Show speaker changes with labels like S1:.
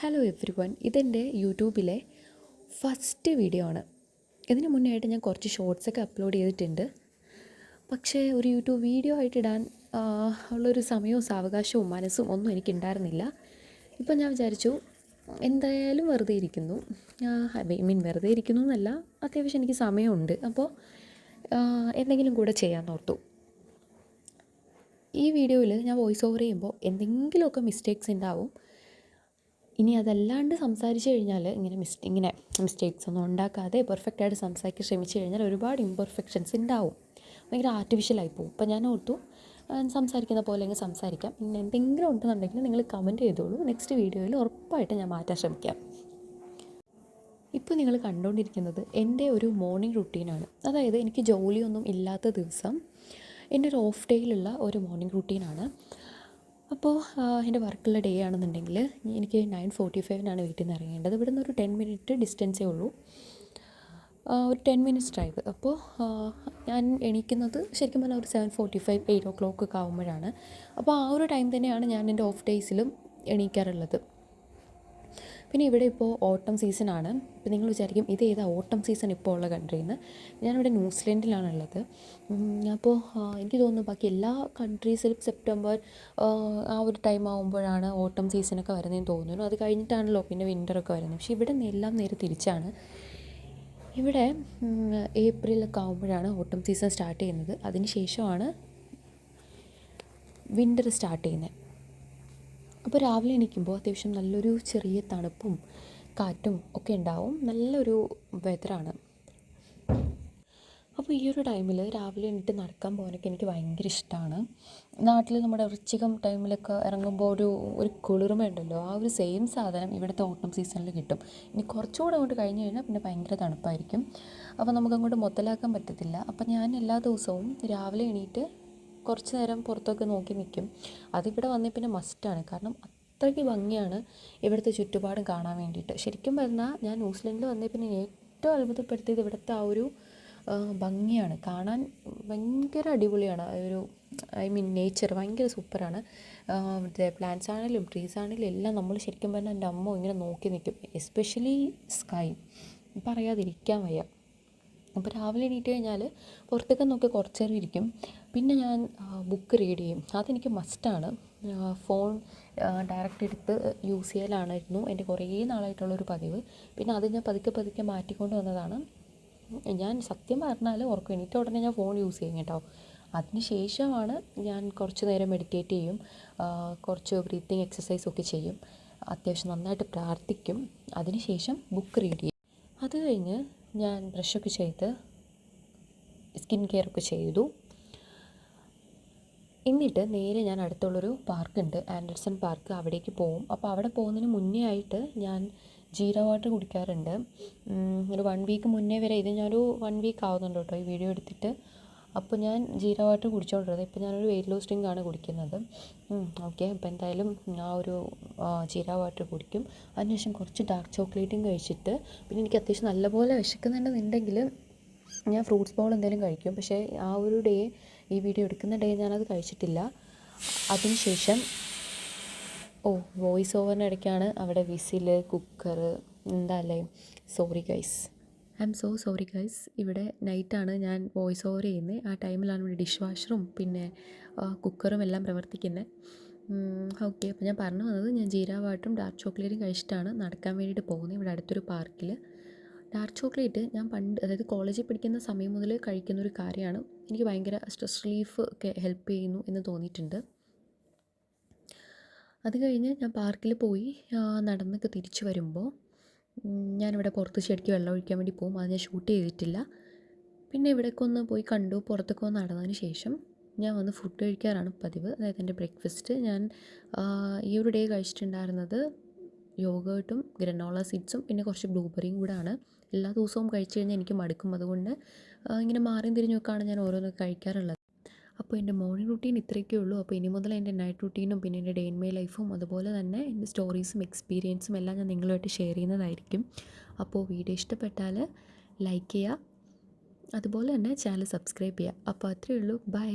S1: Hello every one, ഇതെൻ്റെ യൂട്യൂബിലെ first video ആണ്. ഇതിന് മുന്നേ ആയിട്ട് ഞാൻ കുറച്ച് ഷോർട്സൊക്കെ അപ്ലോഡ് ചെയ്തിട്ടുണ്ട്. പക്ഷേ ഒരു യൂട്യൂബ് വീഡിയോ ആയിട്ട് ഇടാൻ ഉള്ളൊരു സമയവും സാവകാശവും മനസ്സും ഒന്നും എനിക്കുണ്ടായിരുന്നില്ല. ഇപ്പം ഞാൻ വിചാരിച്ചു എന്തായാലും വെറുതെ ഇരിക്കുന്നു, വെറുതെ ഇരിക്കുന്നു എന്നല്ല, അത്യാവശ്യം എനിക്ക് സമയമുണ്ട്. അപ്പോൾ എന്തെങ്കിലും കൂടെ ചെയ്യാമെന്ന് ഓർത്തു. ഈ വീഡിയോയിൽ ഞാൻ വോയിസ് ഓവർ ചെയ്യുമ്പോൾ എന്തെങ്കിലുമൊക്കെ മിസ്റ്റേക്സ് ഉണ്ടാവും. ഇനി അതല്ലാണ്ട് സംസാരിച്ച് കഴിഞ്ഞാൽ ഇങ്ങനെ മിസ്റ്റേക്സ് ഒന്നും ഉണ്ടാക്കാതെ പെർഫെക്റ്റായിട്ട് സംസാരിക്കാൻ ശ്രമിച്ചു കഴിഞ്ഞാൽ ഒരുപാട് ഇംപെർഫെക്ഷൻസ് ഉണ്ടാവും, ഭയങ്കര ആർട്ടിഫിഷ്യലായി പോകും. അപ്പോൾ ഞാൻ ഓർത്തു സംസാരിക്കുന്ന പോലെ അങ്ങ് സംസാരിക്കാം. പിന്നെ എന്തെങ്കിലും ഉണ്ടെന്നുണ്ടെങ്കിൽ നിങ്ങൾ കമൻറ്റ് ചെയ്തോളൂ, നെക്സ്റ്റ് വീഡിയോയിൽ ഉറപ്പായിട്ട് ഞാൻ മാറ്റാൻ ശ്രമിക്കാം. ഇപ്പോൾ നിങ്ങൾ കണ്ടുകൊണ്ടിരിക്കുന്നത് എൻ്റെ ഒരു മോർണിംഗ് റുട്ടീനാണ്. അതായത് എനിക്ക് ജോലിയൊന്നും ഇല്ലാത്ത ദിവസം എൻ്റെ ഒരു ഓഫ് ഡേയിലുള്ള ഒരു മോർണിംഗ് റുട്ടീനാണ്. അപ്പോൾ എൻ്റെ വർക്കുള്ള ഡേ ആണെന്നുണ്ടെങ്കിൽ എനിക്ക് 9:45 വീട്ടിൽ നിന്ന് ഇറങ്ങേണ്ടത്. ഇവിടെ നിന്ന് ഒരു 10 മിനിറ്റ് ഡിസ്റ്റൻസേ ഉള്ളൂ, ഒരു 10 മിനിറ്റ്സ് ഡ്രൈവ്. അപ്പോൾ ഞാൻ എണീക്കുന്നത് ശരിക്കും പറഞ്ഞാൽ ഒരു 7:45 8 o'clock ഒക്കെ ആകുമ്പോഴാണ്. അപ്പോൾ ആ ഒരു ടൈം തന്നെയാണ് ഞാൻ എൻ്റെ ഓഫ് ഡേയ്സിലും എണീക്കാറുള്ളത്. പിന്നെ ഇവിടെ ഇപ്പോൾ ഓട്ടം സീസണാണ്. ഇപ്പോൾ നിങ്ങൾ വിചാരിക്കും ഇത് ഏതാ ഓട്ടം സീസൺ ഇപ്പോൾ ഉള്ള കൺട്രിന്ന്. ഞാനിവിടെ ന്യൂസിലൻഡിലാണുള്ളത്. അപ്പോൾ എനിക്ക് തോന്നുന്നു ബാക്കി എല്ലാ കൺട്രീസിലും സെപ്റ്റംബർ ആ ഒരു ടൈം ആകുമ്പോഴാണ് ഓട്ടം സീസണൊക്കെ വരുന്നതെന്ന് തോന്നുന്നു. അത് കഴിഞ്ഞിട്ടാണല്ലോ പിന്നെ വിൻ്ററൊക്കെ വരുന്നത്. പക്ഷേ ഇവിടെ എല്ലാം നേരെ തിരിച്ചാണ്. ഇവിടെ ഏപ്രിലൊക്കെ ആകുമ്പോഴാണ് ഓട്ടം സീസൺ സ്റ്റാർട്ട് ചെയ്യുന്നത്. അതിന് ശേഷമാണ് വിൻ്റർ സ്റ്റാർട്ട് ചെയ്യുന്നത്. അപ്പോൾ രാവിലെ എണീക്കുമ്പോൾ അത്യാവശ്യം നല്ലൊരു ചെറിയ തണുപ്പും കാറ്റും ഒക്കെ ഉണ്ടാവും, നല്ലൊരു വെതറാണ്. അപ്പോൾ ഈ ഒരു ടൈമിൽ രാവിലെ എണീറ്റ് നടക്കാൻ പോകാനൊക്കെ എനിക്ക് ഭയങ്കര ഇഷ്ടമാണ്. നാട്ടിൽ നമ്മുടെ വൃശ്ചികം ടൈമിലൊക്കെ ഇറങ്ങുമ്പോൾ ഒരു കുളിർമയുണ്ടല്ലോ, ആ ഒരു സെയിം സാധനം ഇവിടുത്തെ ഓട്ടം സീസണിൽ കിട്ടും. ഇനി കുറച്ചുകൂടെ അങ്ങോട്ട് കഴിഞ്ഞ് കഴിഞ്ഞാൽ പിന്നെ ഭയങ്കര തണുപ്പായിരിക്കും. അപ്പോൾ നമുക്കങ്ങോട്ട് മുതലാക്കാൻ പറ്റത്തില്ല. അപ്പോൾ ഞാൻ എല്ലാ ദിവസവും രാവിലെ എണീറ്റ് കുറച്ച് നേരം പുറത്തൊക്കെ നോക്കി നിൽക്കും. അതിവിടെ വന്നേ പിന്നെ മസ്റ്റാണ്, കാരണം അത്രയ്ക്ക് ഭംഗിയാണ് ഇവിടുത്തെ ചുറ്റുപാടും കാണാൻ വേണ്ടിയിട്ട്. ശരിക്കും പറഞ്ഞാൽ ഞാൻ ന്യൂസിലൻഡിൽ വന്നേ പിന്നെ ഏറ്റവും അത്ഭുതപ്പെടുത്തിയത് ഇവിടുത്തെ ആ ഒരു ഭംഗിയാണ്. കാണാൻ ഭയങ്കര അടിപൊളിയാണ്. നേച്ചർ ഭയങ്കര സൂപ്പറാണ്. ഇവിടുത്തെ പ്ലാന്റ്സ് ആണെങ്കിലും ട്രീസ് ആണെങ്കിലും എല്ലാം നമ്മൾ ശരിക്കും പറഞ്ഞാൽ എൻ്റെ അമ്മ ഇങ്ങനെ നോക്കി നിൽക്കും. എസ്പെഷ്യലി സ്കൈ പറയാതിരിക്കാൻ വയ്യ. അപ്പോൾ രാവിലെ എണീറ്റ് കഴിഞ്ഞാൽ പുറത്തൊക്കെ നോക്കി കുറച്ച് നേരം ഇരിക്കും. പിന്നെ ഞാൻ ബുക്ക് റീഡ് ചെയ്യും, അതെനിക്ക് മസ്റ്റാണ്. ഫോൺ ഡയറക്റ്റ് എടുത്ത് യൂസ് ചെയ്യലാണായിരുന്നു എൻ്റെ കുറേ നാളായിട്ടുള്ളൊരു പതിവ്. പിന്നെ അത് ഞാൻ പതുക്കെ മാറ്റിക്കൊണ്ട് വന്നതാണ്. ഞാൻ സത്യം പറഞ്ഞാൽ ഉറക്കം എണീറ്റ ഉടനെ ഞാൻ ഫോൺ യൂസ് ചെയ്യും കേട്ടോ. അതിന് ശേഷമാണ് ഞാൻ കുറച്ച് നേരം മെഡിറ്റേറ്റ് ചെയ്യും, കുറച്ച് ബ്രീത്തിങ് എക്സസൈസൊക്കെ ചെയ്യും, അത്യാവശ്യം നന്നായിട്ട് പ്രാർത്ഥിക്കും. അതിന് ശേഷം ബുക്ക് റീഡ് ചെയ്യും. അത് കഴിഞ്ഞ് ഞാൻ ബ്രഷൊക്കെ ചെയ്ത് സ്കിൻ കെയറൊക്കെ ചെയ്തു. എന്നിട്ട് നേരെ ഞാൻ അടുത്തുള്ളൊരു പാർക്കുണ്ട്, ആൻഡേഴ്സൺ പാർക്ക്, അവിടേക്ക് പോവും. അപ്പോൾ അവിടെ പോകുന്നതിന് മുന്നേ ആയിട്ട് ഞാൻ ജീര വാട്ടർ കുടിക്കാറുണ്ട്. ഒരു 1 വീക്ക് മുന്നേ വരെ, ഇത് ഞാനൊരു 1 വീക്ക് ആവുന്നുണ്ട് കേട്ടോ ഈ വീഡിയോ എടുത്തിട്ട്. അപ്പോൾ ഞാൻ ജീര വാട്ടർ കുടിച്ചുകൊണ്ടിരുന്നത്. ഇപ്പോൾ ഞാനൊരു വെയിറ്റ് ലോസ് ഡ്രിങ്ക് ആണ് കുടിക്കുന്നത്. ഓക്കെ, അപ്പോൾ എന്തായാലും ആ ഒരു ജീര വാട്ടർ കുടിക്കും. അതിനുശേഷം കുറച്ച് ഡാർക്ക് ചോക്ലേറ്റും കഴിച്ചിട്ട്, പിന്നെ എനിക്ക് അത്യാവശ്യം നല്ലപോലെ വിശക്കുന്നുണ്ടെന്നുണ്ടെങ്കിൽ ഞാൻ ഫ്രൂട്ട്സ് ബോൾ എന്തെങ്കിലും കഴിക്കും. പക്ഷേ ആ ഒരു ഡേ, ഈ വീഡിയോ എടുക്കുന്ന ഡേ ഞാനത് കഴിച്ചിട്ടില്ല. അതിനുശേഷം വോയിസ് ഓവറിനിടയ്ക്കാണ് അവിടെ വിസിൽ, കുക്കർ, എന്താ അല്ലേ, sorry guys, I M so sorry guys. ഇവിടെ നൈറ്റാണ് ഞാൻ വോയിസ് ഓവർ ചെയ്യുന്നത്. ആ ടൈമിലാണ് ഇവിടെ ഡിഷ് വാഷറും പിന്നെ കുക്കറും എല്ലാം പ്രവർത്തിക്കുന്നത്. ഓക്കെ, അപ്പോൾ ഞാൻ പറഞ്ഞു വന്നത്, ഞാൻ ജീര വാട്ടറും ഡാർക്ക് ചോക്ലേറ്റും കഴിച്ചിട്ടാണ് നടക്കാൻ വേണ്ടിയിട്ട് പോകുന്നത് ഇവിടെ അടുത്തൊരു പാർക്കിൽ. ഡാർക്ക് ചോക്ലേറ്റ് ഞാൻ പണ്ട്, അതായത് കോളേജിൽ പഠിക്കുന്ന സമയം മുതൽ കഴിക്കുന്നൊരു കാര്യമാണ്. എനിക്ക് ഭയങ്കര സ്ട്രെസ് റിലീഫ് ഒക്കെ ഹെൽപ്പ് ചെയ്യുന്നു എന്ന് തോന്നിയിട്ടുണ്ട്. അത് കഴിഞ്ഞ് ഞാൻ പാർക്കിൽ പോയി നടന്നൊക്കെ തിരിച്ചു വരുമ്പോൾ ഞാനിവിടെ പുറത്ത് ചെടിക്ക് വെള്ളം ഒഴിക്കാൻ വേണ്ടി പോകും. അത് ഞാൻ ഷൂട്ട് ചെയ്തിട്ടില്ല. പിന്നെ ഇവിടേക്ക് ഒന്ന് പോയി കണ്ടു, പുറത്തൊക്കെ ഒന്ന് നടന്നതിന് ശേഷം ഞാൻ വന്ന് ഫുഡ് കഴിക്കാറാണ് പതിവ്. അതായത് എൻ്റെ ബ്രേക്ക്ഫാസ്റ്റ് ഞാൻ ഈ ഒരു ഡേ കഴിച്ചിട്ടുണ്ടായിരുന്നത് യോഗേർട്ടും ഗ്രനോള സീഡ്സും പിന്നെ കുറച്ച് ബ്ലൂബെറിയും കൂടെ ആണ്. എല്ലാ ദിവസവും കഴിച്ചു കഴിഞ്ഞാൽ എനിക്ക് മടുക്കും, അതുകൊണ്ട് ഇങ്ങനെ മാറിയും തിരിഞ്ഞൊക്കെയാണ് ഞാൻ ഓരോന്നൊക്കെ കഴിക്കാറുള്ളത്. അപ്പോൾ എൻ്റെ മോർണിംഗ് റുട്ടീൻ ഇത്രയൊക്കെ ഉള്ളൂ. അപ്പോൾ ഇനി മുതൽ എൻ്റെ നൈറ്റ് റുട്ടീനും പിന്നെ എൻ്റെ ഡേ ഇൻ മൈ ലൈഫും അതുപോലെ തന്നെ എൻ്റെ സ്റ്റോറീസും എക്സ്പീരിയൻസും എല്ലാം ഞാൻ നിങ്ങളുമായിട്ട് ഷെയർ ചെയ്യുന്നതായിരിക്കും. അപ്പോൾ വീഡിയോ ഇഷ്ടപ്പെട്ടാൽ ലൈക്ക് ചെയ്യുക, അതുപോലെ തന്നെ ചാനൽ സബ്സ്ക്രൈബ് ചെയ്യുക. അപ്പോൾ അത്രയേ ഉള്ളൂ, ബൈ.